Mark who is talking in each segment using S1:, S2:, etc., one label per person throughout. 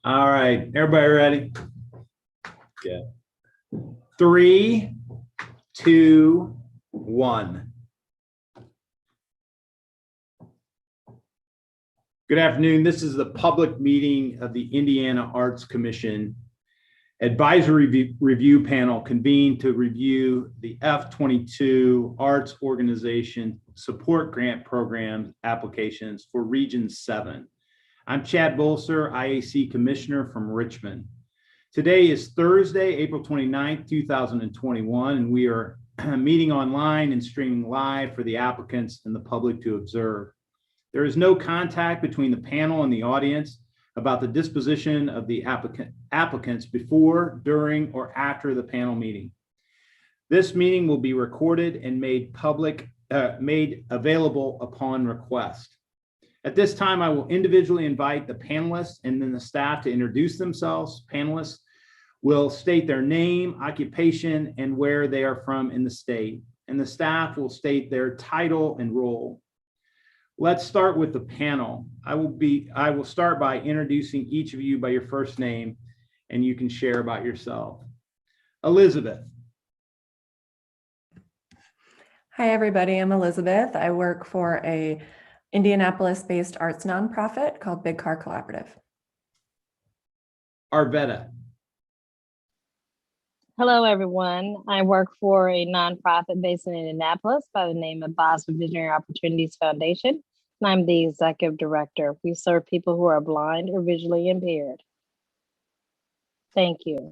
S1: All right, everybody ready? Yeah. 3, 2, 1. Good afternoon. This is the public meeting of the Indiana Arts Commission Advisory Review Panel convened to review the F-22 Arts Organization Support Grant Program applications for Region 7. I'm Chad Bolser, IAC Commissioner from Richmond. Today is Thursday, April 29th, 2021, and we are meeting online and streaming live for the applicants and the public to observe. There is no contact between the panel and the audience about the disposition of the applicants before, during, or after the panel meeting. This meeting will be recorded and made available upon request. At this time, I will individually invite the panelists and then the staff to introduce themselves. Panelists will state their name, occupation, and where they are from in the state, and the staff will state their title and role. Let's start with the panel. I will start by introducing each of you by your first name, and you can share about yourself. Elizabeth.
S2: Hi, everybody. I'm Elizabeth. I work for a Indianapolis-based arts nonprofit called Big Car Collaborative.
S1: Arvetta.
S3: Hello, everyone. I work for a nonprofit based in Indianapolis by the name of Boston Visionary Opportunities Foundation, and I'm the executive director. We serve people who are blind or visually impaired. Thank you.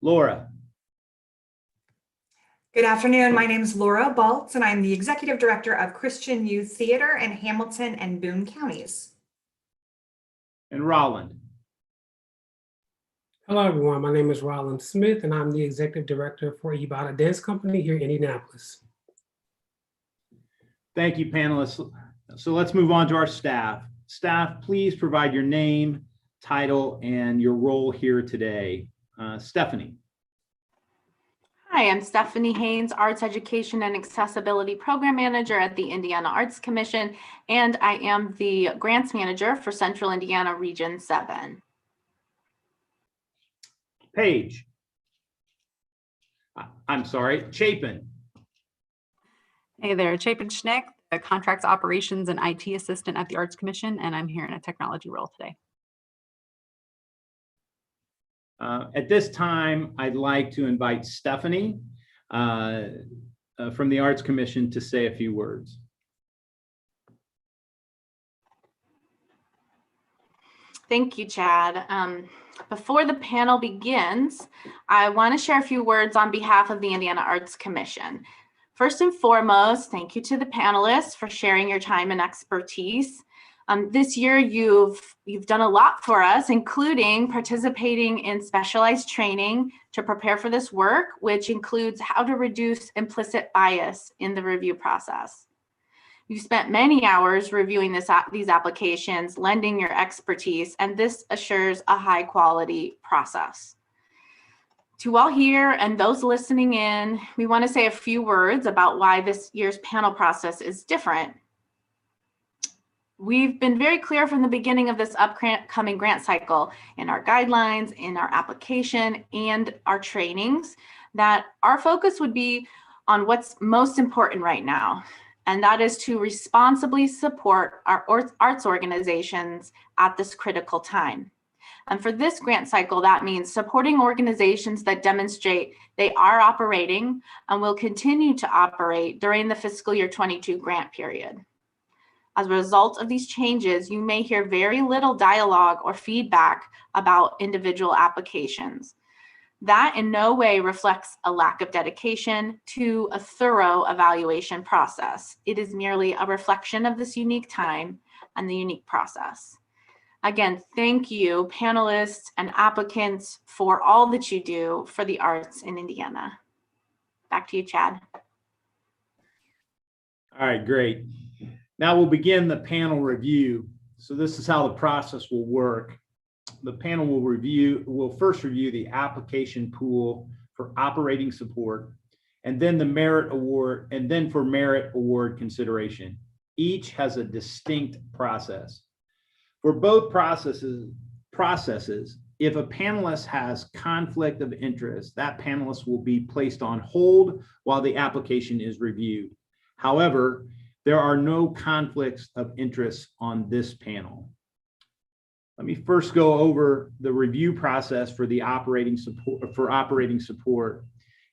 S1: Laura.
S4: Good afternoon. My name is Laura Baltz, and I'm the executive director of Christian Youth Theater in Hamilton and Boone counties.
S1: And Roland.
S5: Hello, everyone. My name is Roland Smith, and I'm the executive director for Ibotta Dance Company here in Indianapolis.
S1: Thank you, panelists. So let's move on to our staff. Staff, please provide your name, title, and your role here today. Stephanie.
S6: Hi, I'm Stephanie Haynes, Arts Education and Accessibility Program Manager at the Indiana Arts Commission, and I am the Grants Manager for Central Indiana Region 7.
S1: Paige. I'm sorry, Chapin.
S7: Hey there, Chapin Schneck, the Contracts Operations and IT Assistant at the Arts Commission, and I'm here in a technology role today.
S1: At this time, I'd like to invite Stephanie from the Arts Commission to say a few words.
S6: Thank you, Chad. Before the panel begins, I want to share a few words on behalf of the Indiana Arts Commission. First and foremost, thank you to the panelists for sharing your time and expertise. This year, you've done a lot for us, including participating in specialized training to prepare for this work, which includes how to reduce implicit bias in the review process. You've spent many hours reviewing these applications, lending your expertise, and this assures a high quality process. To all here and those listening in, we want to say a few words about why this year's panel process is different. We've been very clear from the beginning of this upcoming grant cycle in our guidelines, in our application, and our trainings that our focus would be on what's most important right now, and that is to responsibly support our arts organizations at this critical time. And for this grant cycle, that means supporting organizations that demonstrate they are operating and will continue to operate during the fiscal year 22 grant period. As a result of these changes, you may hear very little dialogue or feedback about individual applications. That in no way reflects a lack of dedication to a thorough evaluation process. It is merely a reflection of this unique time and the unique process. Again, thank you, panelists and applicants, for all that you do for the arts in Indiana. Back to you, Chad.
S1: All right, great. Now we'll begin the panel review. So this is how the process will work. The panel will first review the application pool for operating support, and then the merit award, and then for merit award consideration. Each has a distinct process. For both processes, processes, if a panelist has conflict of interest, that panelist will be placed on hold while the application is reviewed. However, there are no conflicts of interest on this panel. Let me first go over the review process for the operating support.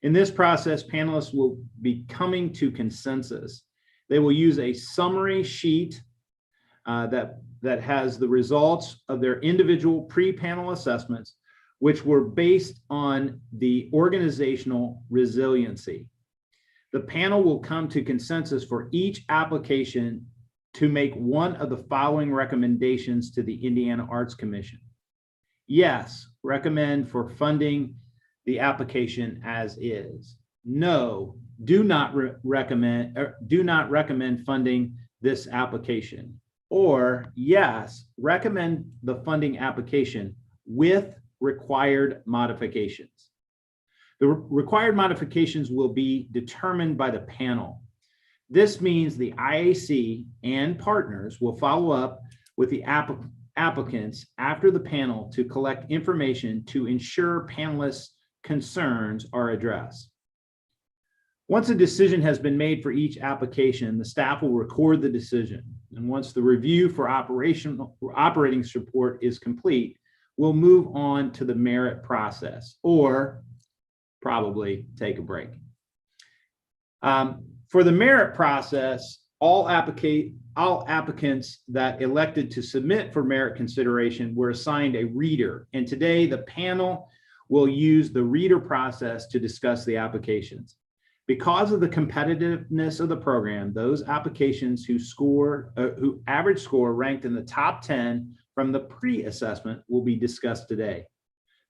S1: In this process, panelists will be coming to consensus. They will use a summary sheet that has the results of their individual pre-panel assessments, which were based on the organizational resiliency. The panel will come to consensus for each application to make one of the following recommendations to the Indiana Arts Commission. Yes, recommend for funding the application as is. No, do not recommend funding this application. Or yes, recommend the funding application with required modifications. The required modifications will be determined by the panel. This means the IAC and partners will follow up with the applicants after the panel to collect information to ensure panelists' concerns are addressed. Once a decision has been made for each application, the staff will record the decision. And once the review for operating support is complete, we'll move on to the merit process, or probably take a break. For the merit process, all applicants that elected to submit for merit consideration were assigned a reader. And today the panel will use the reader process to discuss the applications. Because of the competitiveness of the program, those applications who average score ranked in the top 10 from the pre-assessment will be discussed today.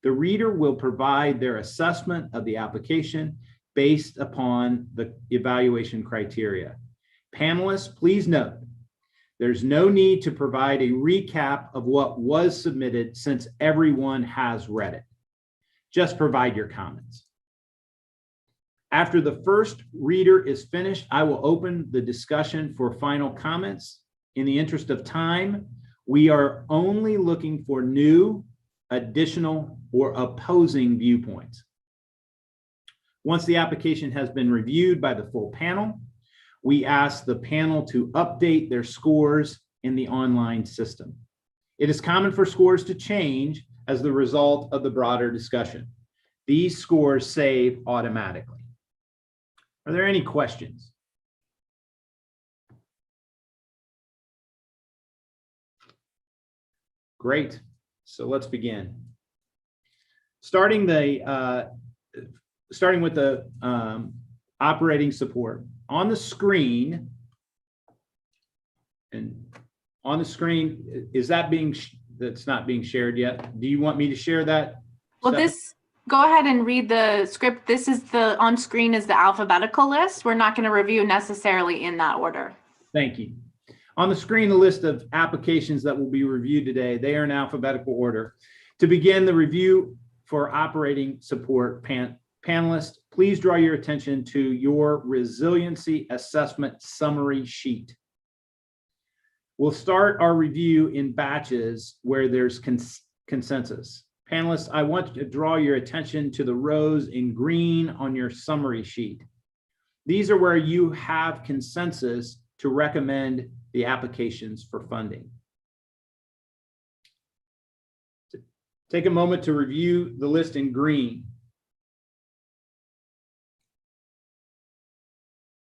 S1: The reader will provide their assessment of the application based upon the evaluation criteria. Panelists, please note, there's no need to provide a recap of what was submitted since everyone has read it. Just provide your comments. After the first reader is finished, I will open the discussion for final comments. In the interest of time, we are only looking for new, additional, or opposing viewpoints. Once the application has been reviewed by the full panel, we ask the panel to update their scores in the online system. It is common for scores to change as the result of the broader discussion. These scores save automatically. Are there any questions? Great. So let's begin. Starting with the operating support. On the screen, is that that's not being shared yet? Do you want me to share that?
S6: Well, go ahead and read the script. This is on screen is the alphabetical list. We're not going to review necessarily in that order.
S1: Thank you. On the screen, the list of applications that will be reviewed today, they are in alphabetical order. To begin the review for operating support, panelists, please draw your attention to your resiliency assessment summary sheet. We'll start our review in batches where there's consensus. Panelists, I want to draw your attention to the rows in green on your summary sheet. These are where you have consensus to recommend the applications for funding. Take a moment to review the list in green.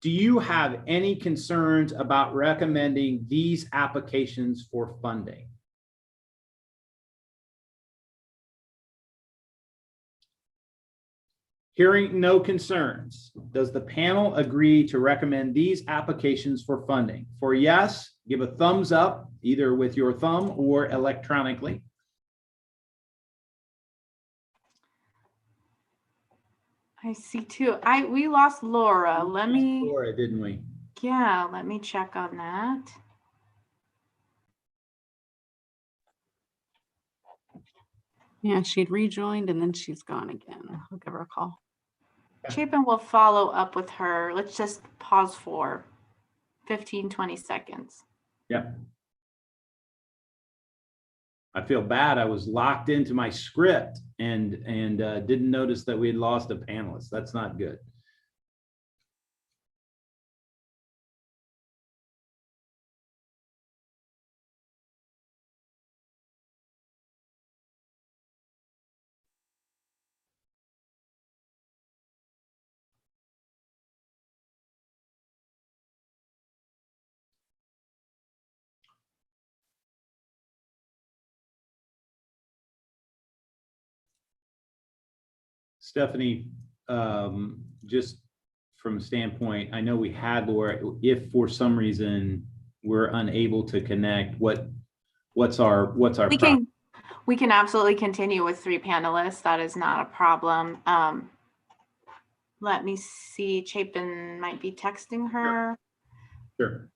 S1: Do you have any concerns about recommending these applications for funding? Hearing no concerns, does the panel agree to recommend these applications for funding? For yes, give a thumbs up, either with your thumb or electronically.
S6: I see too. We lost Laura.
S1: Laura, didn't we?
S6: Yeah, let me check on that.
S7: Yeah, she'd rejoined and then she's gone again. I'll give her a call.
S6: Chapin will follow up with her. Let's just pause for 15, 20 seconds.
S1: Yep. I feel bad. I was locked into my script and didn't notice that we had lost a panelist. That's not good. Stephanie, just from a standpoint, I know we had Laura. If for some reason we're unable to connect, what's our problem?
S6: We can absolutely continue with 3 panelists. That is not a problem. Let me see. Chapin might be texting her.
S1: Sure.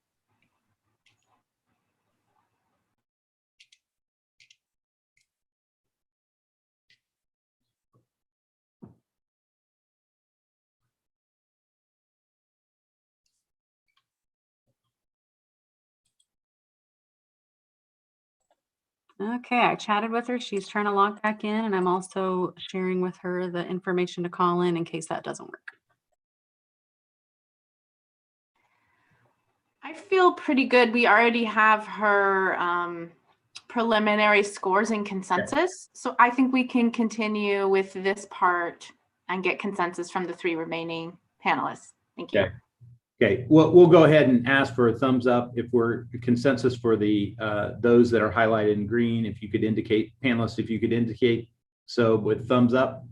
S7: Okay, I chatted with her. She's trying to log back in, and I'm also sharing with her the information to call in case that doesn't work.
S6: I feel pretty good. We already have her preliminary scores and consensus. So I think we can continue with this part and get consensus from the 3 remaining panelists. Thank you.
S1: Okay. Okay, well, we'll go ahead and ask for a thumbs up if we're consensus for the those that are highlighted in green. If you could indicate, panelists, if you could indicate so with thumbs up.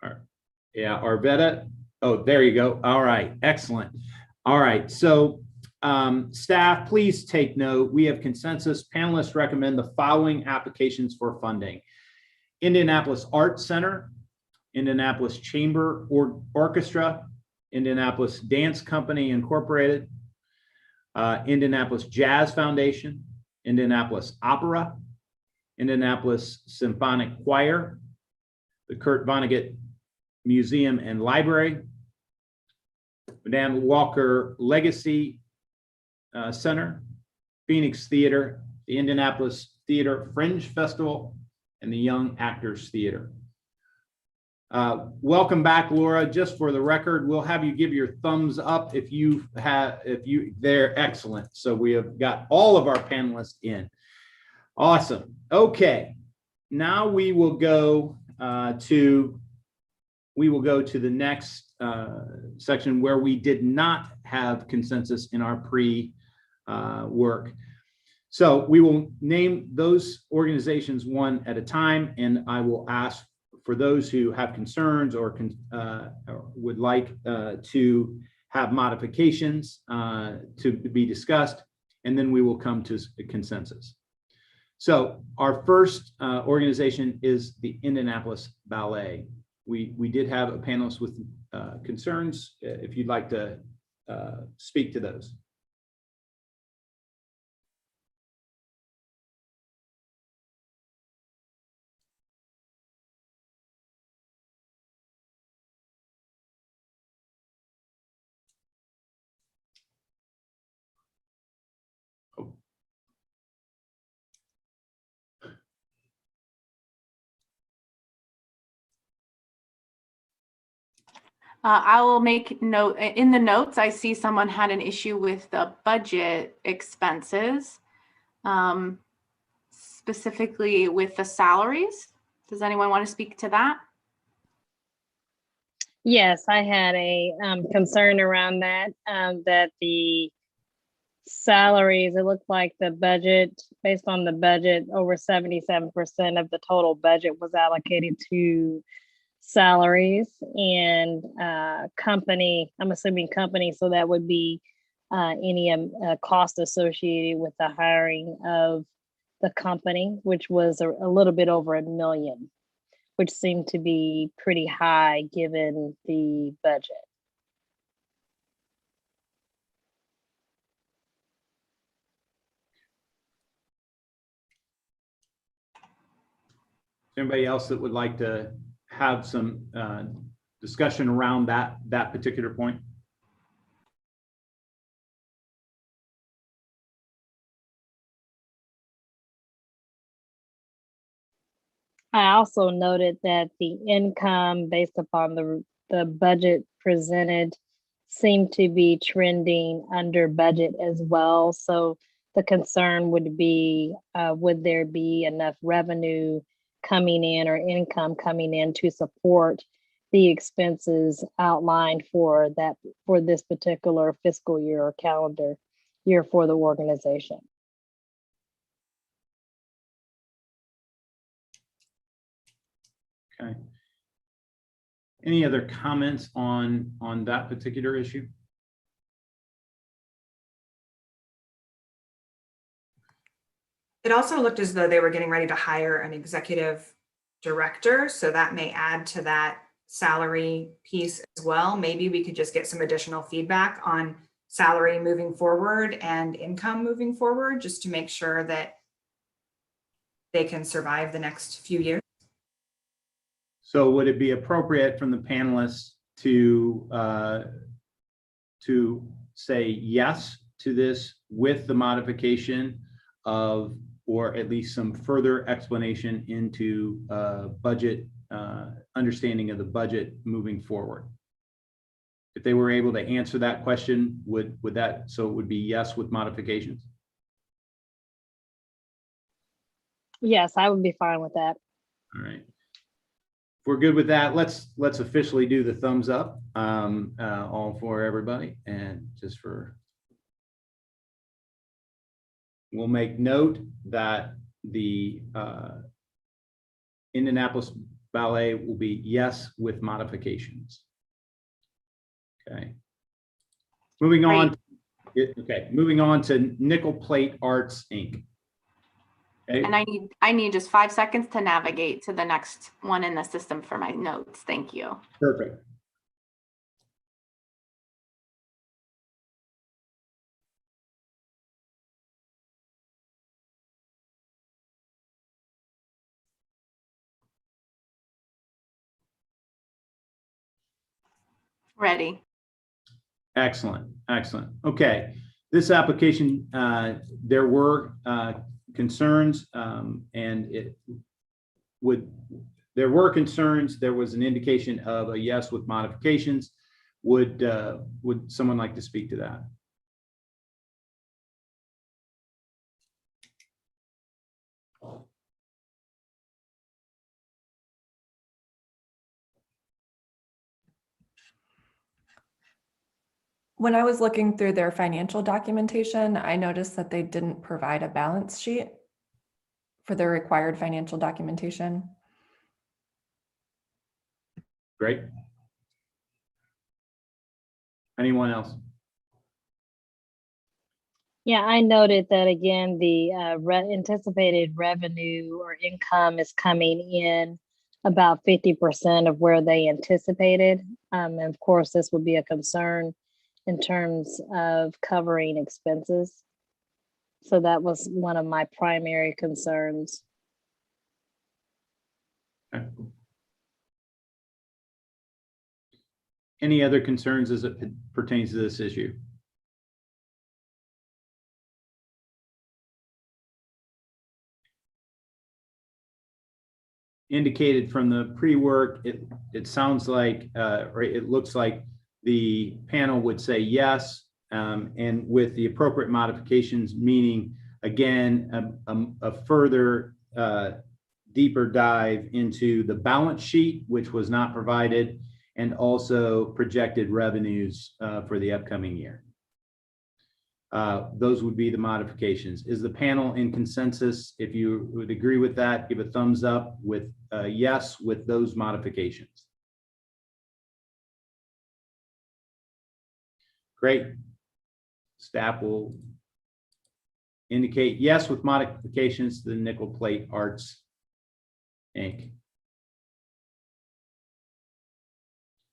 S1: All right. Yeah, Arvetta. Oh, there you go. All right, excellent. All right, so staff, please take note. We have consensus. Panelists recommend the following applications for funding: Indianapolis Art Center, Indianapolis Chamber Orchestra, Indianapolis Dance Company Incorporated, Indianapolis Jazz Foundation, Indianapolis Opera, Indianapolis Symphonic Choir, the Kurt Vonnegut Museum and Library, Madame Walker Legacy Center, Phoenix Theater, the Indianapolis Theater Fringe Festival, and the Young Actors Theater. Welcome back, Laura. Just for the record, we'll have you give your thumbs up if they're excellent. So we have got all of our panelists in. Awesome. Okay. Now we will go to the next section where we did not have consensus in our pre-work. So we will name those organizations one at a time, and I will ask for those who have concerns or would like to have modifications to be discussed, and then we will come to a consensus. So our first organization is the Indianapolis Ballet. We did have a panelist with concerns. If you'd like to speak to those.
S6: I will make note in the notes. I see someone had an issue with the budget expenses, specifically with the salaries. Does anyone want to speak to that?
S3: Yes, I had a concern around that, that the salaries, it looked like the budget, based on the budget, over 77% of the total budget was allocated to salaries and company, I'm assuming company, so that would be any cost associated with the hiring of the company, which was a little bit over $1 million, which seemed to be pretty high given the budget.
S1: Anybody else that would like to have some discussion around that particular point?
S3: I also noted that the income based upon the budget presented seemed to be trending under budget as well. So the concern would be, would there be enough revenue coming in or income coming in to support the expenses outlined for this particular fiscal year or calendar year for the organization?
S1: Okay. Any other comments on that particular issue?
S4: It also looked as though they were getting ready to hire an executive director, so that may add to that salary piece as well. Maybe we could just get some additional feedback on salary moving forward and income moving forward, just to make sure that they can survive the next few years.
S1: So would it be appropriate from the panelists to say yes to this with the modification of, or at least some further explanation into budget, understanding of the budget moving forward? If they were able to answer that question, would that, so it would be yes with modifications?
S3: Yes, I would be fine with that.
S1: All right. If we're good with that, let's officially do the thumbs up, all for everybody, and just for, we'll make note that the Indianapolis Ballet will be yes with modifications. Okay. Moving on. Okay, moving on to Nickel Plate Arts, Inc. Okay.
S6: And I need just 5 seconds to navigate to the next one in the system for my notes. Thank you.
S1: Perfect.
S6: Ready.
S1: Excellent, excellent. Okay, this application, there were concerns, and there were concerns. There was an indication of a yes with modifications. Would someone like to speak to that?
S2: When I was looking through their financial documentation, I noticed that they didn't provide a balance sheet for their required financial documentation.
S1: Great. Anyone else?
S3: Yeah, I noted that again, the anticipated revenue or income is coming in about 50% of where they anticipated. And of course, this would be a concern in terms of covering expenses. So that was one of my primary concerns.
S1: Okay. Any other concerns as it pertains to this issue? Indicated from the pre-work, it sounds like, or it looks like the panel would say yes, and with the appropriate modifications, meaning, again, a further deeper dive into the balance sheet, which was not provided, and also projected revenues for the upcoming year. Those would be the modifications. Is the panel in consensus? If you would agree with that, give a thumbs up with yes with those modifications. Great. Staff will indicate yes with modifications to the Nickel Plate Arts, Inc.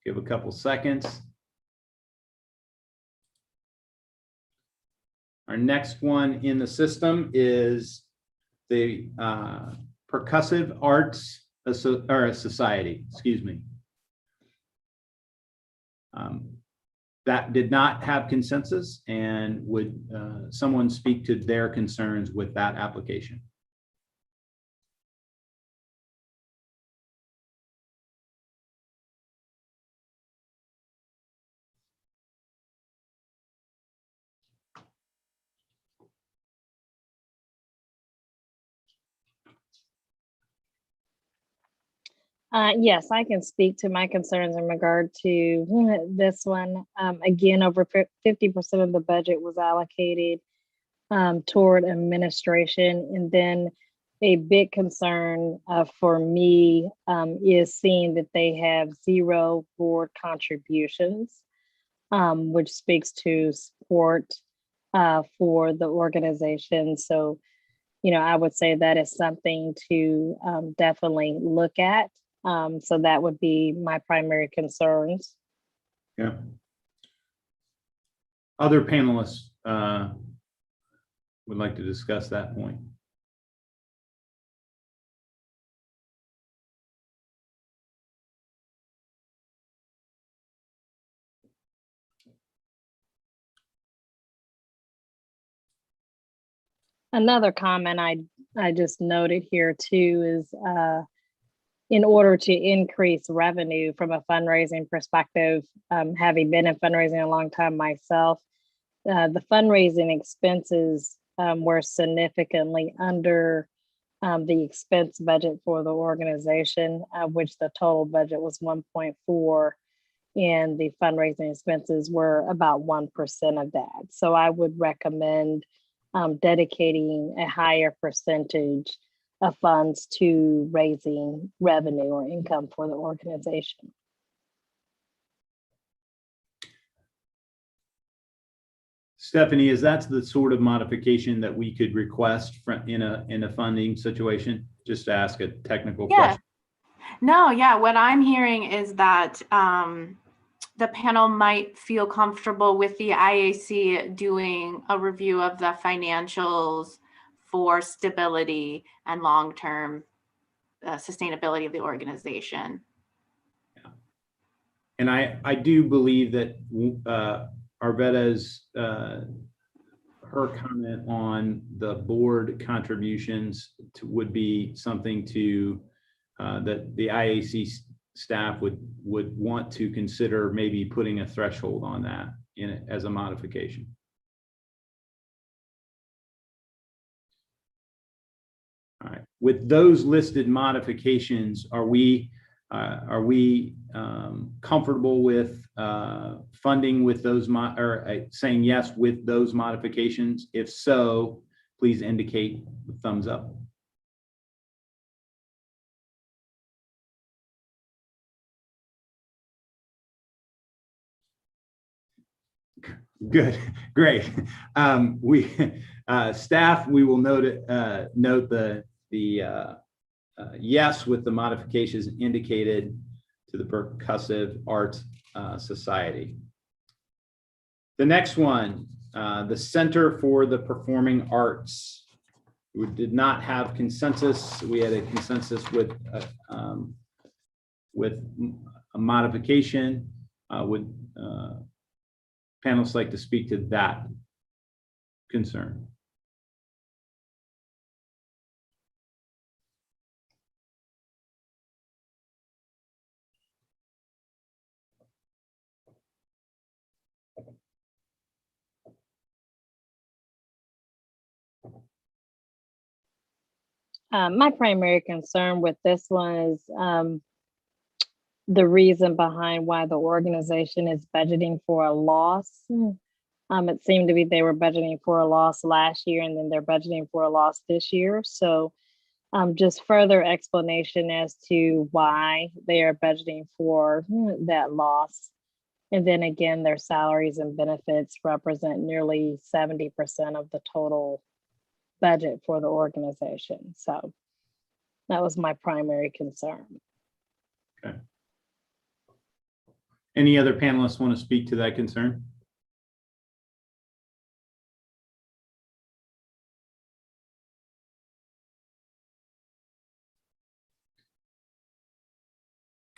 S1: Give a couple seconds. Our next one in the system is the Percussive Arts Society, excuse me. That did not have consensus, and would someone speak to their concerns with that application?
S3: Yes, I can speak to my concerns in regard to this one. Again, over 50% of the budget was allocated toward administration. And then a big concern for me is seeing that they have 0 board contributions, which speaks to support for the organization. So, I would say that is something to definitely look at. So that would be my primary concerns.
S1: Yeah. Other panelists would like to discuss that point.
S3: Another comment I just noted here too is in order to increase revenue from a fundraising perspective, having been in fundraising a long time myself, the fundraising expenses were significantly under the expense budget for the organization, which the total budget was 1.4, and the fundraising expenses were about 1% of that. So I would recommend dedicating a higher percentage of funds to raising revenue or income for the organization.
S1: Stephanie, is that the sort of modification that we could request in a funding situation? Just to ask a technical question.
S6: No, yeah, what I'm hearing is that the panel might feel comfortable with the IAC doing a review of the financials for stability and long-term sustainability of the organization.
S1: Yeah. And I do believe that Arvetta's her comment on the board contributions would be something to that the IAC staff would want to consider, maybe putting a threshold on that in it as a modification. All right, with those listed modifications, are we comfortable with funding with those saying yes with those modifications? If so, please indicate with thumbs up. Good, great. Staff, we will note the yes with the modifications indicated to the Percussive Arts Society. The next one, the Center for the Performing Arts. We did not have consensus. We had a consensus with a modification. Would panelists like to speak to that concern?
S3: My primary concern with this one is the reason behind why the organization is budgeting for a loss. It seemed to be they were budgeting for a loss last year, and then they're budgeting for a loss this year. So just further explanation as to why they are budgeting for that loss. And then again, their salaries and benefits represent nearly 70% of the total budget for the organization. So that was my primary concern.
S1: Okay. Any other panelists want to speak to that concern?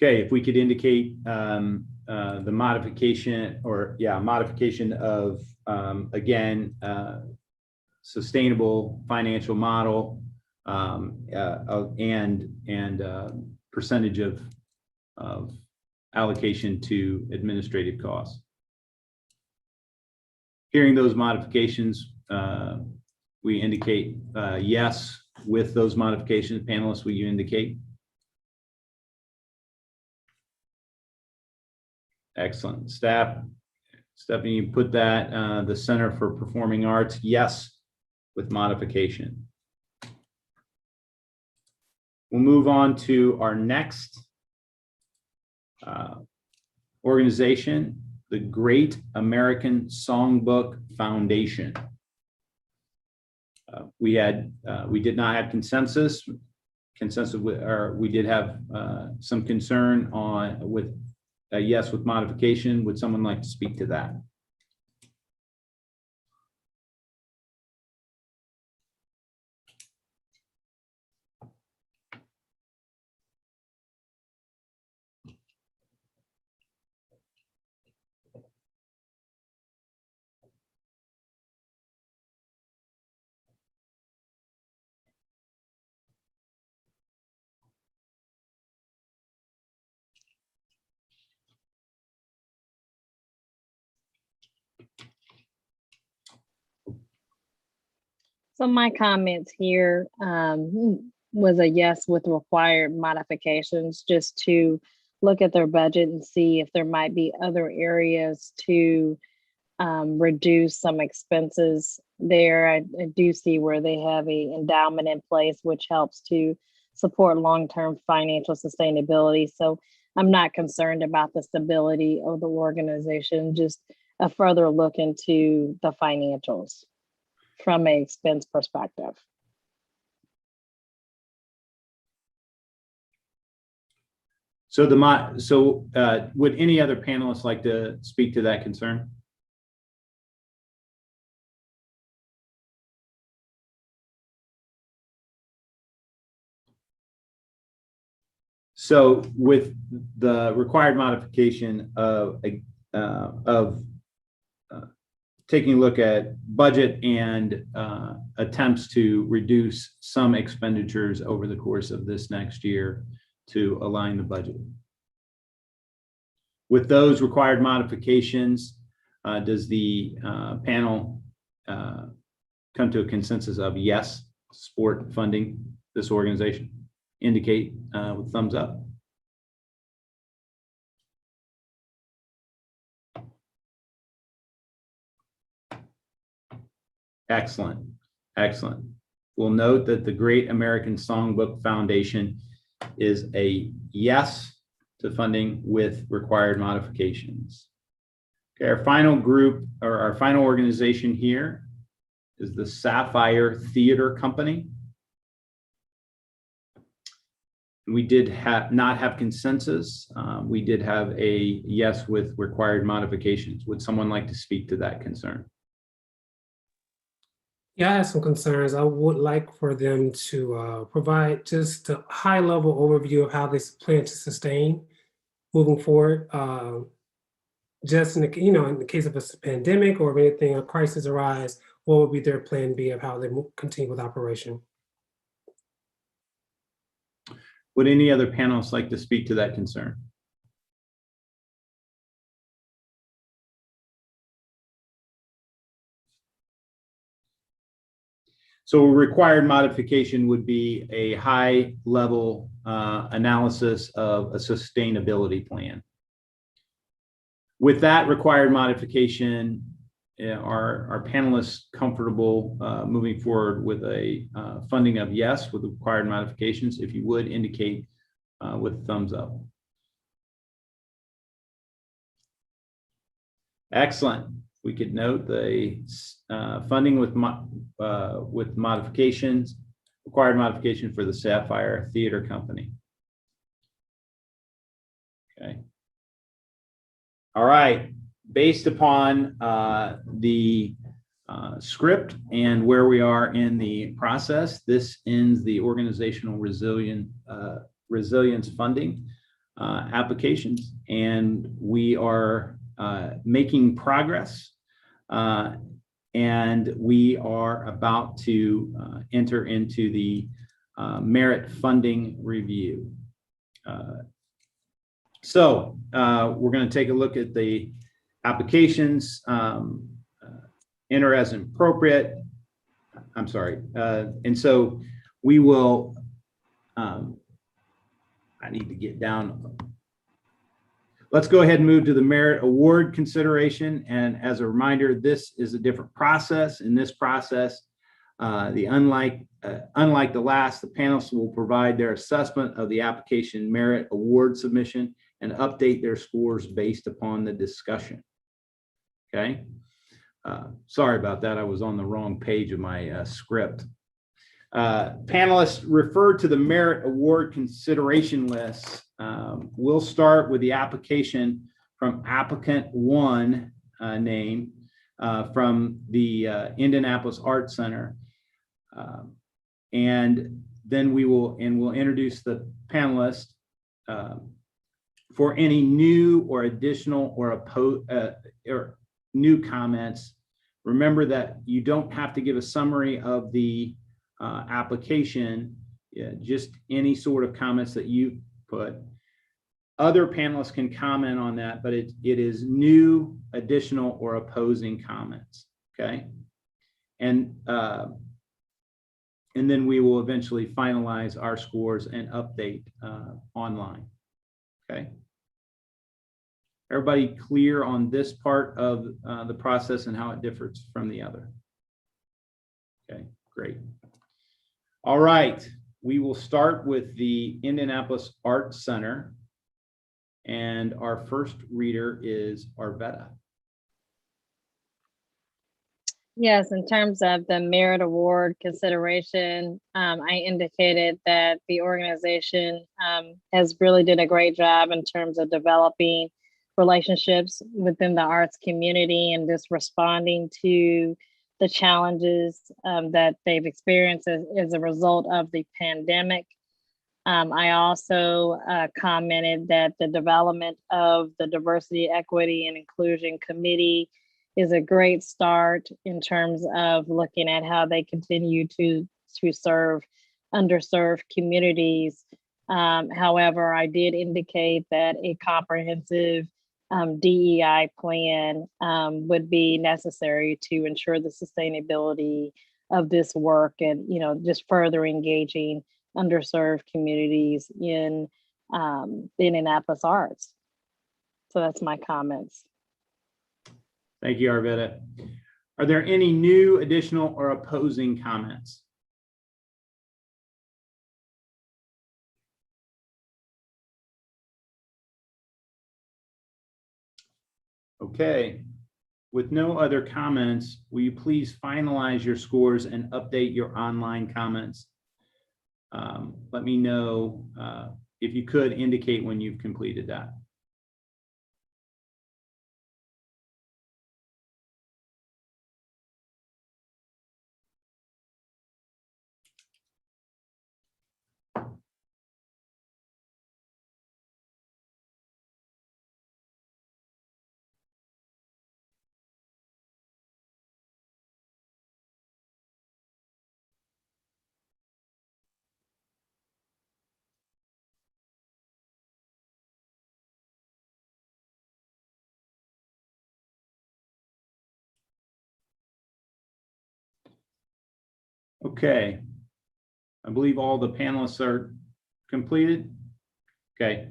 S1: Okay, if we could indicate the modification, or modification of again sustainable financial model and percentage of allocation to administrative costs. Hearing those modifications, we indicate yes with those modifications. Panelists, will you indicate? Excellent. Staff, Stephanie, you put that, the Center for Performing Arts, yes, with modification. We'll move on to our next organization, the Great American Songbook Foundation. We did not have consensus with, or we did have some concern with a yes with modification. Would someone like to speak to that?
S3: So my comments here was a yes with required modifications, just to look at their budget and see if there might be other areas to reduce some expenses there. I do see where they have a endowment in place, which helps to support long-term financial sustainability. So I'm not concerned about the stability of the organization, just a further look into the financials from an expense perspective.
S1: So would any other panelists like to speak to that concern? So with the required modification of taking a look at budget and attempts to reduce some expenditures over the course of this next year to align the budget. With those required modifications, does the panel come to a consensus of yes, support funding this organization? Indicate with thumbs up. Excellent, excellent. We'll note that the Great American Songbook Foundation is a yes to funding with required modifications. Okay, our final group, or our final organization here, is the Sapphire Theater Company. We did not have consensus. We did have a yes with required modifications. Would someone like to speak to that concern?
S5: Yeah, I have some concerns. I would like for them to provide just a high-level overview of how they plan to sustain moving forward. Just in the, in the case of a pandemic or if anything, a crisis arise, what would be their plan B of how they continue with operation?
S1: Would any other panelists like to speak to that concern? So a required modification would be a high level analysis of a sustainability plan. With that required modification, are panelists comfortable moving forward with a funding of yes with required modifications? If you would, indicate with thumbs up. Excellent. We could note the funding with modifications, required modification for the Sapphire Theater Company. Okay. All right. Based upon the script and where we are in the process, this ends the organizational resilience funding applications, and we are making progress. And we are about to enter into the merit funding review. So we're going to take a look at the applications, enter as appropriate. I'm sorry. And so we will, I need to get down. Let's go ahead and move to the merit award consideration. And as a reminder, this is a different process. In this process, unlike the last, the panelists will provide their assessment of the application merit award submission and update their scores based upon the discussion. Okay. Sorry about that. I was on the wrong page of my script. Panelists refer to the merit award consideration list. We'll start with the application from applicant 1 name from the Indianapolis Art Center. And then we'll introduce the panelists for any new or additional or new comments. Remember that you don't have to give a summary of the application, just any sort of comments that you put. Other panelists can comment on that, but it is new, additional, or opposing comments. Okay, and then we will eventually finalize our scores and update online. Okay. Everybody clear on this part of the process and how it differs from the other? Okay, great. All right, we will start with the Indianapolis Art Center. And our first reader is Arvetta.
S3: Yes, in terms of the merit award consideration, I indicated that the organization has really done a great job in terms of developing relationships within the arts community and just responding to the challenges that they've experienced as a result of the pandemic. I also commented that the development of the Diversity, Equity, and Inclusion Committee is a great start in terms of looking at how they continue to serve underserved communities. However, I did indicate that a comprehensive DEI plan would be necessary to ensure the sustainability of this work and, just further engaging underserved communities in the Indianapolis arts. So that's my comments.
S1: Thank you, Arvetta. Are there any new, additional, or opposing comments? Okay, with no other comments, will you please finalize your scores and update your online comments? Let me know if you could indicate when you've completed that. Okay, I believe all the panelists are completed. Okay,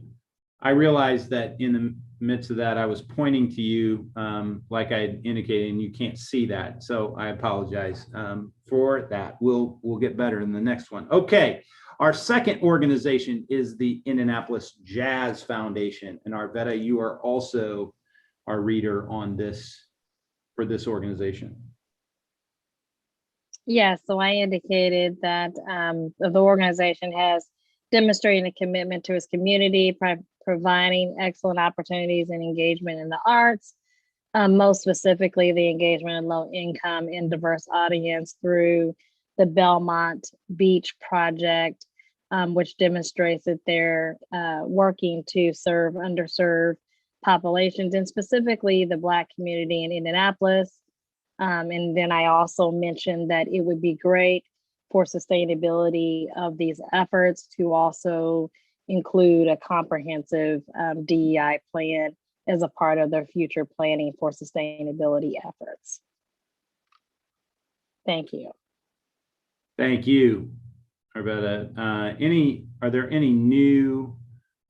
S1: I realized that in the midst of that, I was pointing to you like I had indicated, and you can't see that. So I apologize for that. We'll get better in the next one. Okay, our second organization is the Indianapolis Jazz Foundation. And Arvetta, you are also our reader on this for this organization.
S3: Yeah, so I indicated that the organization has demonstrated a commitment to its community, providing excellent opportunities and engagement in the arts, most specifically the engagement in low income and diverse audience through the Belmont Beach Project, which demonstrates that they're working to serve underserved populations and specifically the Black community in Indianapolis. And then I also mentioned that it would be great for sustainability of these efforts to also include a comprehensive DEI plan as a part of their future planning for sustainability efforts. Thank you.
S1: Thank you, Arvetta. Are there any new,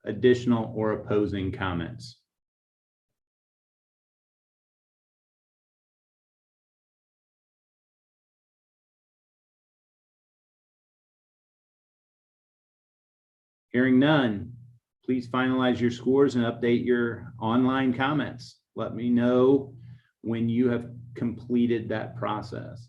S1: additional, or opposing comments? Hearing none, please finalize your scores and update your online comments. Let me know when you have completed that process.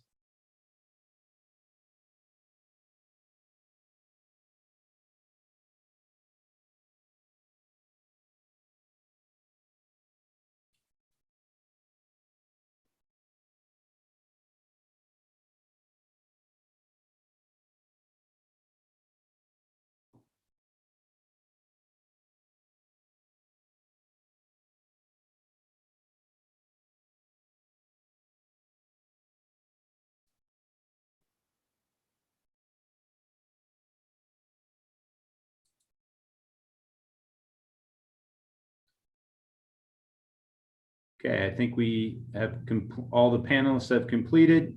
S1: Okay, I think we have all the panelists have completed.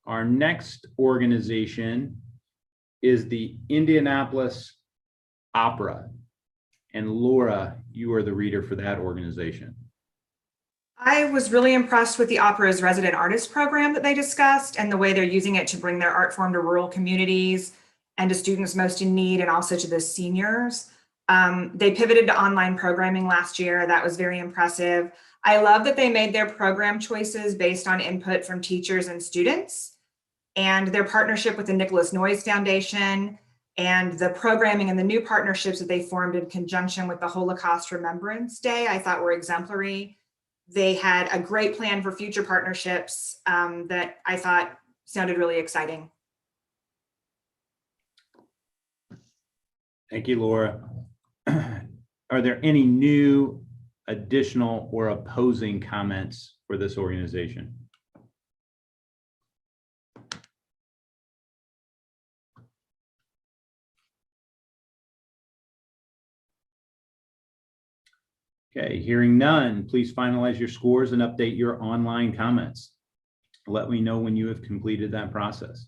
S1: Our next organization is the Indianapolis Opera. And Laura, you are the reader for that organization.
S4: I was really impressed with the opera's resident artist program that they discussed and the way they're using it to bring their art form to rural communities and to students most in need and also to the seniors. They pivoted to online programming last year. That was very impressive. I love that they made their program choices based on input from teachers and students, and their partnership with the Nicholas Noyes Foundation and the programming and the new partnerships that they formed in conjunction with the Holocaust Remembrance Day, I thought were exemplary. They had a great plan for future partnerships that I thought sounded really exciting.
S1: Thank you, Laura. Are there any new, additional, or opposing comments for this organization? Okay, hearing none, please finalize your scores and update your online comments. Let me know when you have completed that process.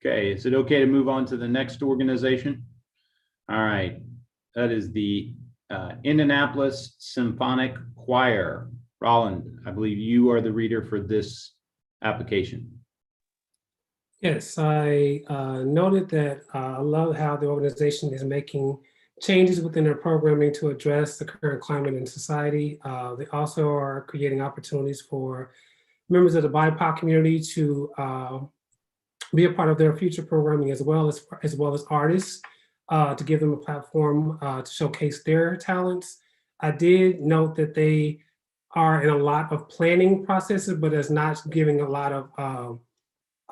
S1: Okay, is it okay to move on to the next organization? All right, that is the Indianapolis Symphonic Choir. Roland, I believe you are the reader for this application.
S5: Yes, I noted that I love how the organization is making changes within their programming to address the current climate in society. They also are creating opportunities for members of the BIPOC community to be a part of their future programming as well as artists, to give them a platform to showcase their talents. I did note that they are in a lot of planning processes, but it's not giving a lot of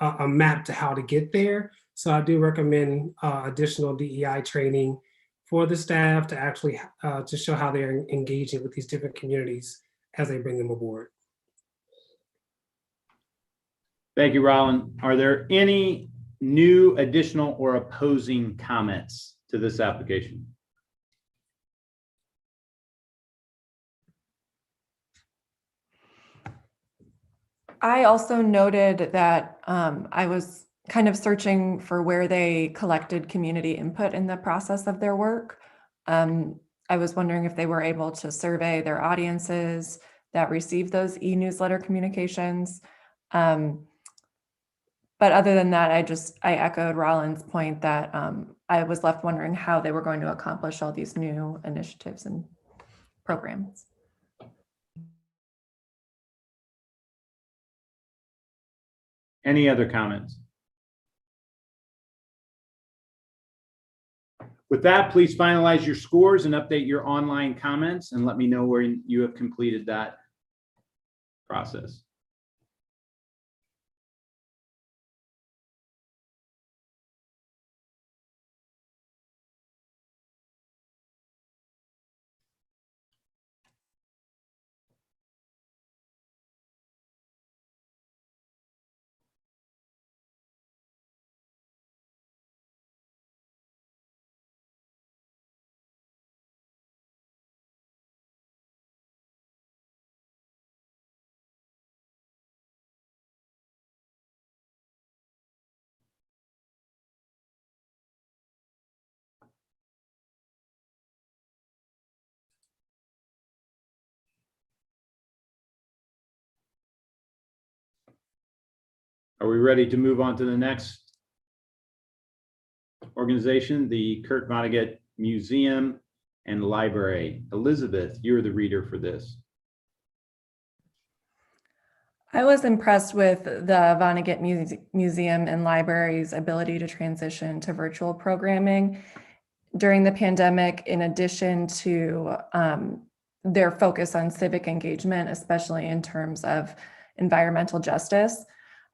S5: a map to how to get there. So I do recommend additional DEI training for the staff to actually to show how they're engaging with these different communities as they bring them aboard.
S1: Thank you, Roland. Are there any new, additional, or opposing comments to this application?
S2: I also noted that I was kind of searching for where they collected community input in the process of their work. I was wondering if they were able to survey their audiences that receive those e-newsletter communications. But other than that, I echoed Roland's point that I was left wondering how they were going to accomplish all these new initiatives and programs.
S1: Any other comments? With that, please finalize your scores and update your online comments and let me know where you have completed that process. Are we ready to move on to the next organization, the Kurt Vonnegut Museum and Library? Elizabeth, you're the reader for this.
S2: I was impressed with the Vonnegut Museum and Library's ability to transition to virtual programming during the pandemic, in addition to their focus on civic engagement, especially in terms of environmental justice.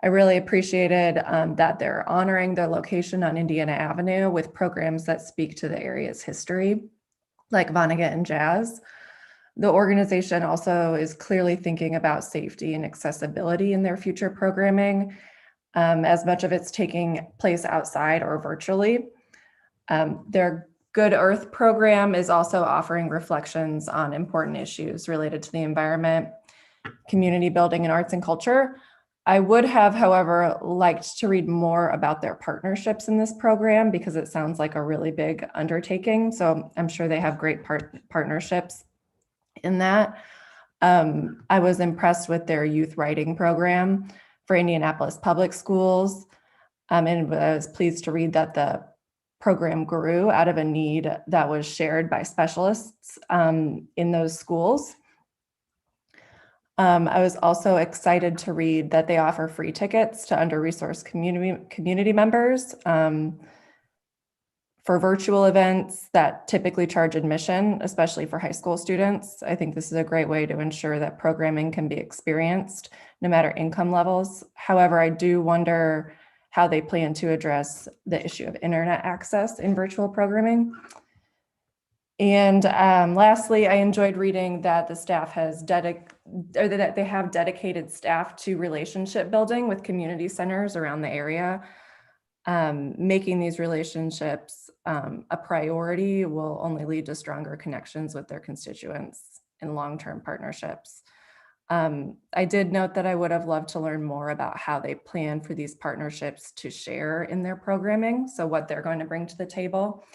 S2: I really appreciated that they're honoring their location on Indiana Avenue with programs that speak to the area's history, like Vonnegut and Jazz. The organization also is clearly thinking about safety and accessibility in their future programming, as much of it's taking place outside or virtually. Their Good Earth program is also offering reflections on important issues related to the environment, community building, and arts and culture. I would have, however, liked to read more about their partnerships in this program because it sounds like a really big undertaking. So I'm sure they have great partnerships in that. I was impressed with their youth writing program for Indianapolis Public Schools. And I was pleased to read that the program grew out of a need that was shared by specialists in those schools. I was also excited to read that they offer free tickets to under-resourced community members for virtual events that typically charge admission, especially for high school students. I think this is a great way to ensure that programming can be experienced no matter income levels. However, I do wonder how they plan to address the issue of internet access in virtual programming. And lastly, I enjoyed reading that the staff has that they have dedicated staff to relationship building with community centers around the area. Making these relationships a priority will only lead to stronger connections with their constituents and long-term partnerships. I did note that I would have loved to learn more about how they plan for these partnerships to share in their programming, so what they're going to bring to the table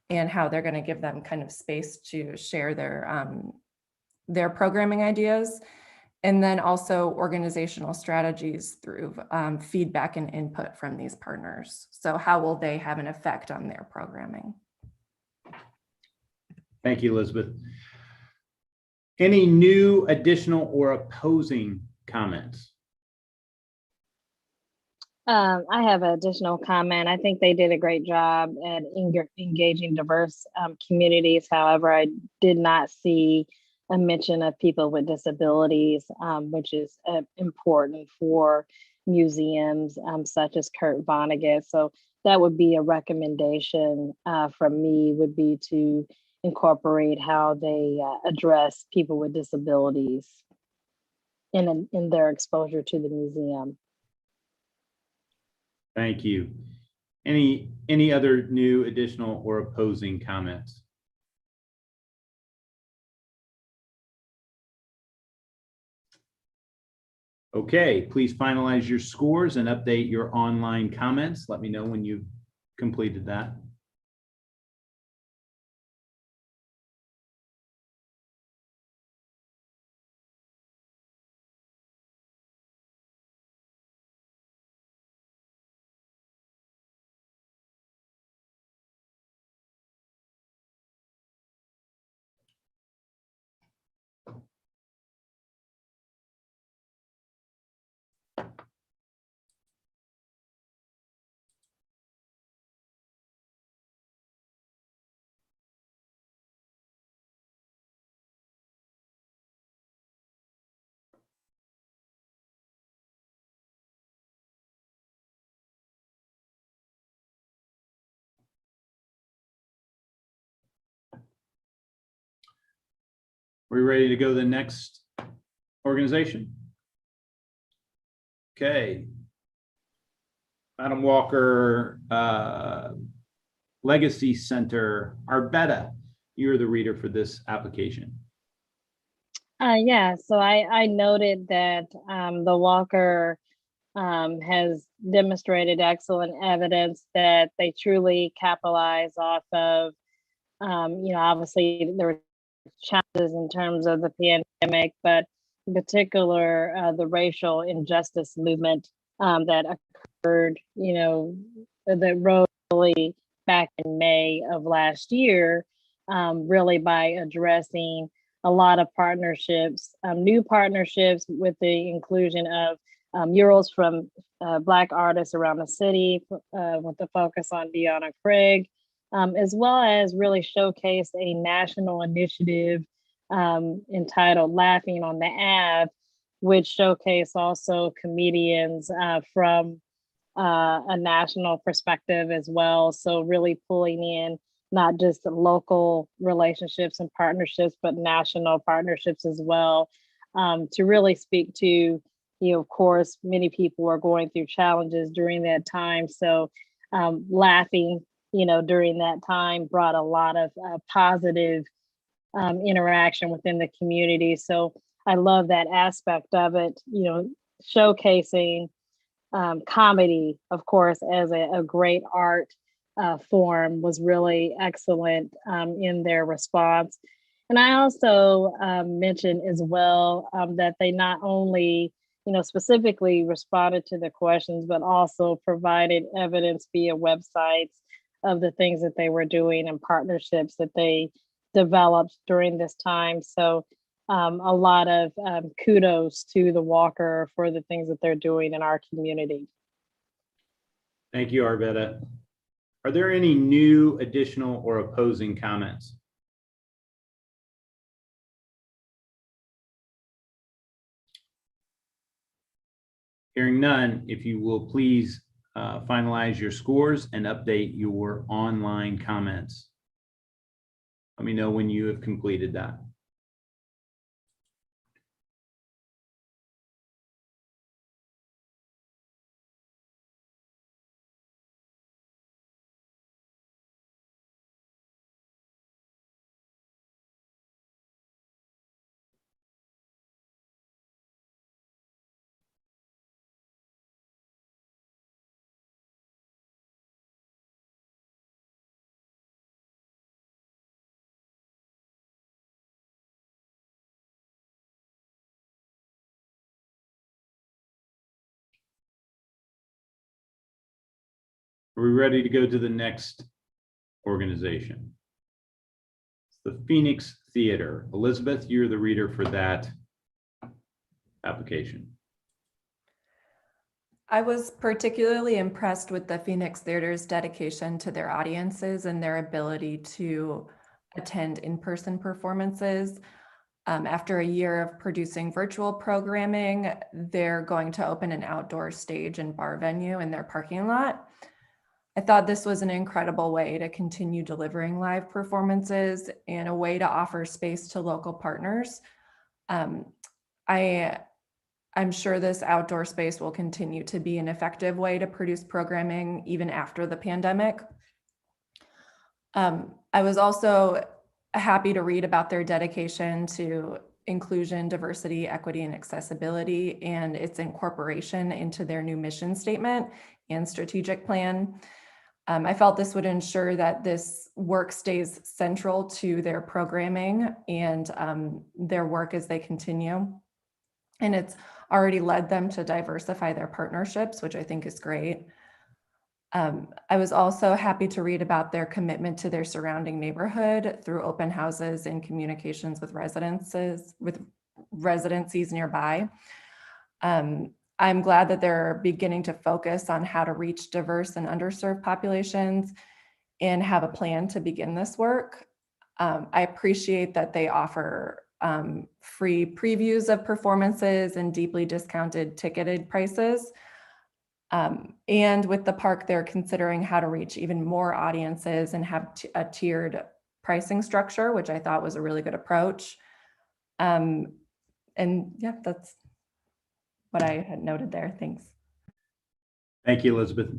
S2: and how they're going to give them kind of space to share their programming ideas. And then also organizational strategies through feedback and input from these partners. So how will they have an effect on their programming?
S1: Thank you, Elizabeth. Any new, additional, or opposing comments?
S3: I have an additional comment. I think they did a great job at engaging diverse communities. However, I did not see a mention of people with disabilities, which is important for museums such as Kurt Vonnegut. So that would be a recommendation from me, would be to incorporate how they address people with disabilities in their exposure to the museum.
S1: Thank you. Any other new, additional, or opposing comments? Okay, please finalize your scores and update your online comments. Let me know when you've completed that. We ready to go to the next organization? Okay. Madam Walker, Legacy Center, Arbetta, you're the reader for this application.
S3: Yeah, so I noted that the Walker has demonstrated excellent evidence that they truly capitalize off of, obviously there were challenges in terms of the pandemic, but in particular, the racial injustice movement that occurred, that rose really back in May of last year, really by addressing a lot of partnerships, new partnerships with the inclusion of murals from Black artists around the city with the focus on Deanna Craig, as well as really showcase a national initiative entitled Laughing on the Ave, which showcase also comedians from a national perspective as well. So really pulling in not just the local relationships and partnerships, but national partnerships as well, to really speak to, of course, many people are going through challenges during that time. So laughing, during that time brought a lot of positive interaction within the community. So I love that aspect of it, showcasing comedy, of course, as a great art form was really excellent in their response. And I also mentioned as well that they not only, specifically responded to the questions, but also provided evidence via websites of the things that they were doing and partnerships that they developed during this time. So a lot of kudos to the Walker for the things that they're doing in our community.
S1: Thank you, Arbetta. Are there any new, additional, or opposing comments? Hearing none, if you will please finalize your scores and update your online comments. Let me know when you have completed that. Are we ready to go to the next organization? It's the Phoenix Theater. Elizabeth, you're the reader for that application.
S2: I was particularly impressed with the Phoenix Theater's dedication to their audiences and their ability to attend in-person performances. After a year of producing virtual programming, they're going to open an outdoor stage and bar venue in their parking lot. I thought this was an incredible way to continue delivering live performances and a way to offer space to local partners. I'm sure this outdoor space will continue to be an effective way to produce programming even after the pandemic. I was also happy to read about their dedication to inclusion, diversity, equity, and accessibility, and its incorporation into their new mission statement and strategic plan. I felt this would ensure that this work stays central to their programming and their work as they continue. And it's already led them to diversify their partnerships, which I think is great. I was also happy to read about their commitment to their surrounding neighborhood through open houses and communications with residencies nearby. I'm glad that they're beginning to focus on how to reach diverse and underserved populations and have a plan to begin this work. I appreciate that they offer free previews of performances and deeply discounted ticketed prices. And with the park, they're considering how to reach even more audiences and have a tiered pricing structure, which I thought was a really good approach. And yeah, that's what I had noted there. Thanks.
S1: Thank you, Elizabeth.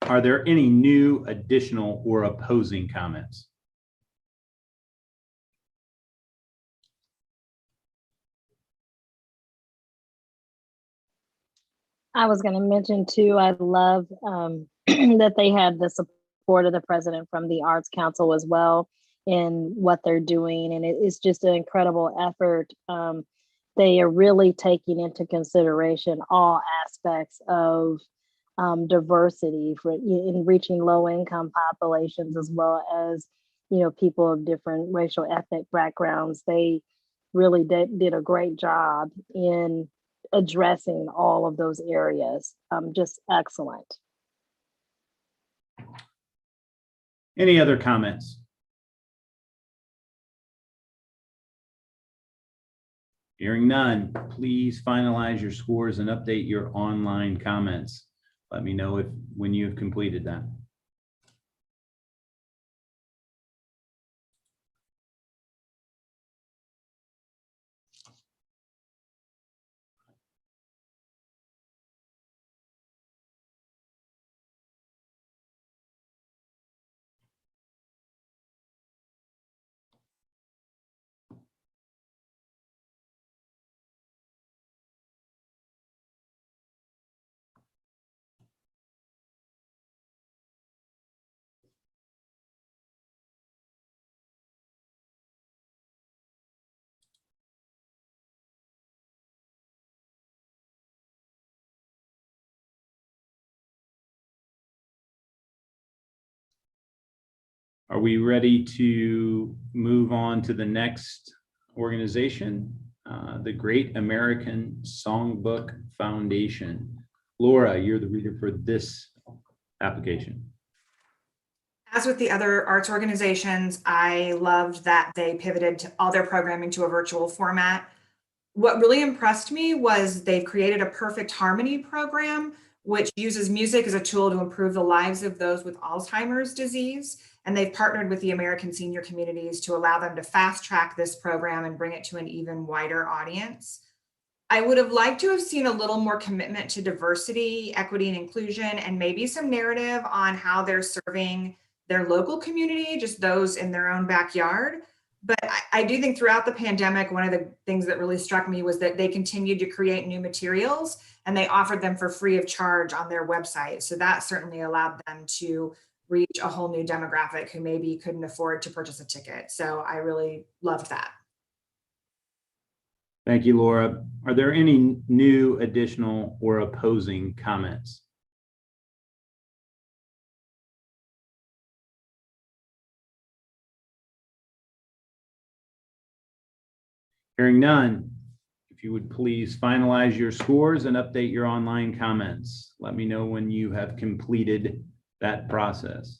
S1: Are there any new, additional, or opposing comments?
S3: I was going to mention too, I love that they had the support of the president from the Arts Council as well in what they're doing. And it's just an incredible effort. They are really taking into consideration all aspects of diversity in reaching low income populations, as well as, people of different racial ethnic backgrounds. They really did a great job in addressing all of those areas. Just excellent.
S1: Any other comments? Hearing none, please finalize your scores and update your online comments. Let me know when you have completed that. Are we ready to move on to the next organization, the Great American Songbook Foundation? Laura, you're the reader for this application.
S4: As with the other arts organizations, I loved that they pivoted to all their programming to a virtual format. What really impressed me was they've created a perfect harmony program, which uses music as a tool to improve the lives of those with Alzheimer's disease. And they've partnered with the American senior communities to allow them to fast track this program and bring it to an even wider audience. I would have liked to have seen a little more commitment to diversity, equity, and inclusion, and maybe some narrative on how they're serving their local community, just those in their own backyard. But I do think throughout the pandemic, one of the things that really struck me was that they continued to create new materials and they offered them for free of charge on their website. So that certainly allowed them to reach a whole new demographic who maybe couldn't afford to purchase a ticket. So I really loved that.
S1: Thank you, Laura. Are there any new, additional, or opposing comments? Hearing none, if you would please finalize your scores and update your online comments. Let me know when you have completed that process.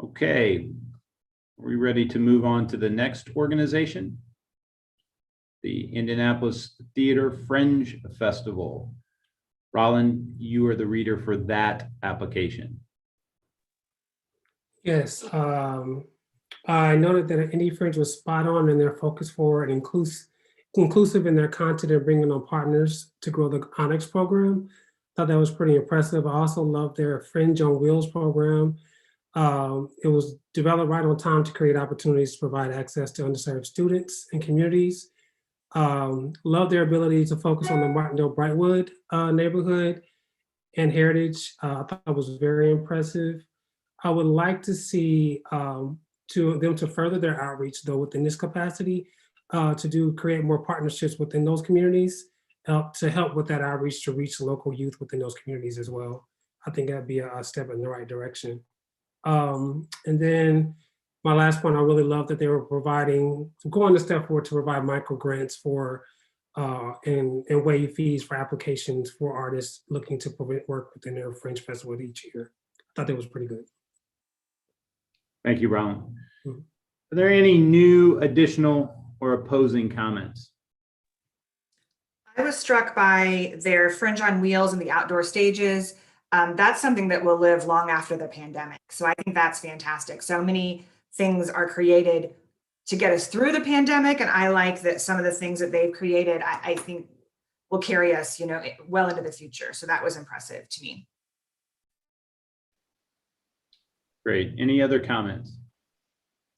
S1: Okay, are we ready to move on to the next organization? The Indianapolis Theater Fringe Festival. Roland, you are the reader for that application.
S5: Yes, I noted that Indie Fringe was spot on in their focus for an inclusive in their content and bringing on partners to grow the Onyx program. Thought that was pretty impressive. I also love their Fringe on Wheels program. It was developed right on time to create opportunities to provide access to underserved students and communities. Love their ability to focus on the Martindale-Brightwood neighborhood and heritage. I thought it was very impressive. I would like to see them to further their outreach though within this capacity, to create more partnerships within those communities, to help with that outreach to reach local youth within those communities as well. I think that'd be a step in the right direction. And then my last point, I really love that they were going a step forward to provide micro grants for and waive fees for applications for artists looking to work within their Fringe Festival each year. I thought that was pretty good.
S1: Thank you, Ron.
S5: Mhm.
S1: Are there any new, additional, or opposing comments?
S4: I was struck by their Fringe on Wheels and the outdoor stages. That's something that will live long after the pandemic. So I think that's fantastic. So many things are created to get us through the pandemic. And I like that some of the things that they've created, I think will carry us, well into the future. So that was impressive to me.
S1: Great. Any other comments?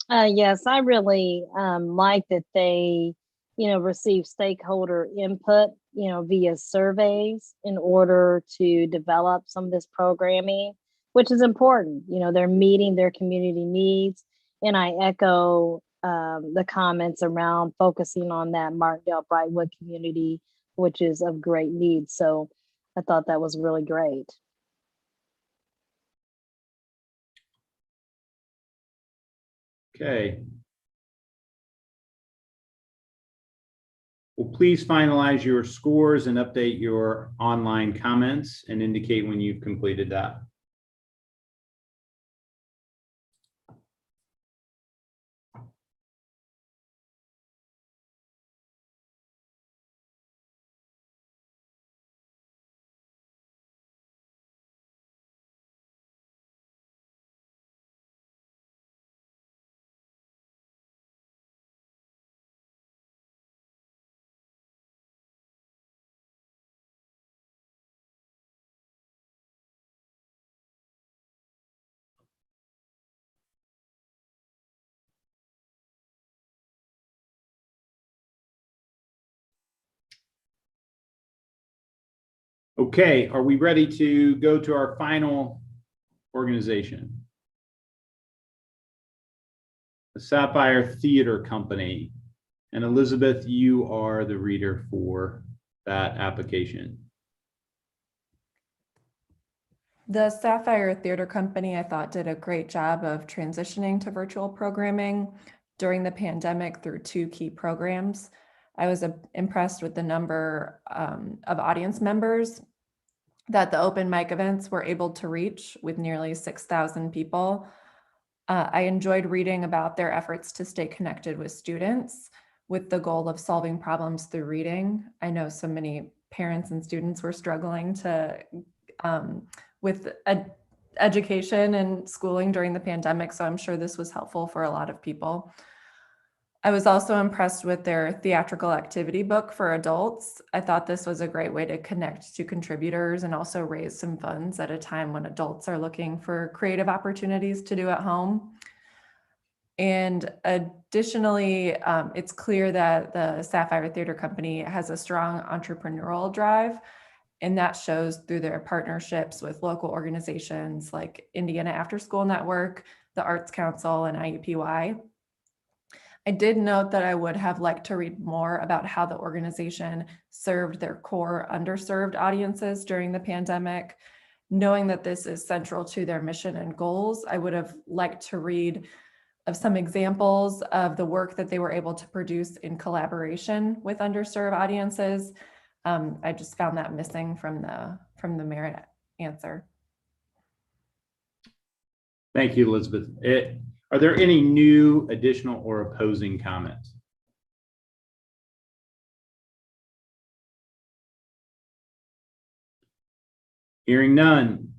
S3: Yes, I really like that they, receive stakeholder input, via surveys in order to develop some of this programming, which is important. They're meeting their community needs. And I echo the comments around focusing on that Martindale-Brightwood community, which is of great need. So I thought that was really great.
S1: Okay. Well, please finalize your scores and update your online comments and indicate when you've completed that. Okay, are we ready to go to our final organization? The Sapphire Theater Company. And Elizabeth, you are the reader for that application.
S2: The Sapphire Theater Company, I thought, did a great job of transitioning to virtual programming during the pandemic through 2 key programs. I was impressed with the number of audience members that the open mic events were able to reach, with nearly 6,000 people. I enjoyed reading about their efforts to stay connected with students with the goal of solving problems through reading. I know so many parents and students were struggling with education and schooling during the pandemic, so I'm sure this was helpful for a lot of people. I was also impressed with their theatrical activity book for adults. I thought this was a great way to connect to contributors and also raise some funds at a time when adults are looking for creative opportunities to do at home. And additionally, it's clear that the Sapphire Theater Company has a strong entrepreneurial drive, and that shows through their partnerships with local organizations like Indiana After School Network, the Arts Council, and IUPUI. I did note that I would have liked to read more about how the organization served their core underserved audiences during the pandemic. Knowing that this is central to their mission and goals, I would have liked to read of some examples of the work that they were able to produce in collaboration with underserved audiences. I just found that missing from the merit answer.
S1: Thank you, Elizabeth. Are there any new, additional, or opposing comments? Hearing none,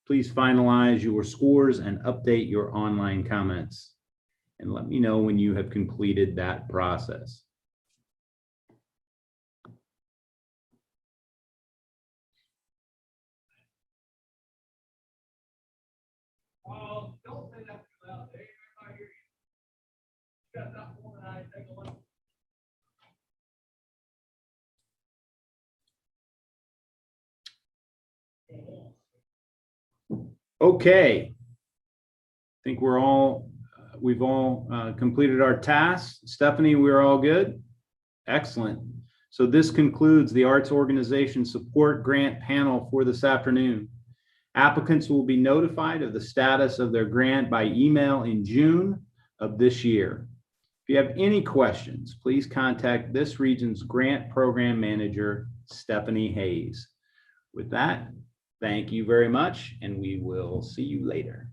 S1: please finalize your scores and update your online comments. And let me know when you have completed that process. Okay. I think we're all, we've all completed our tasks. Stephanie, we're all good? Excellent. So this concludes the Arts Organization Support Grant Panel for this afternoon. Applicants will be notified of the status of their grant by email in June of this year. If you have any questions, please contact this region's grant program manager, Stephanie Hayes. With that, thank you very much, and we will see you later.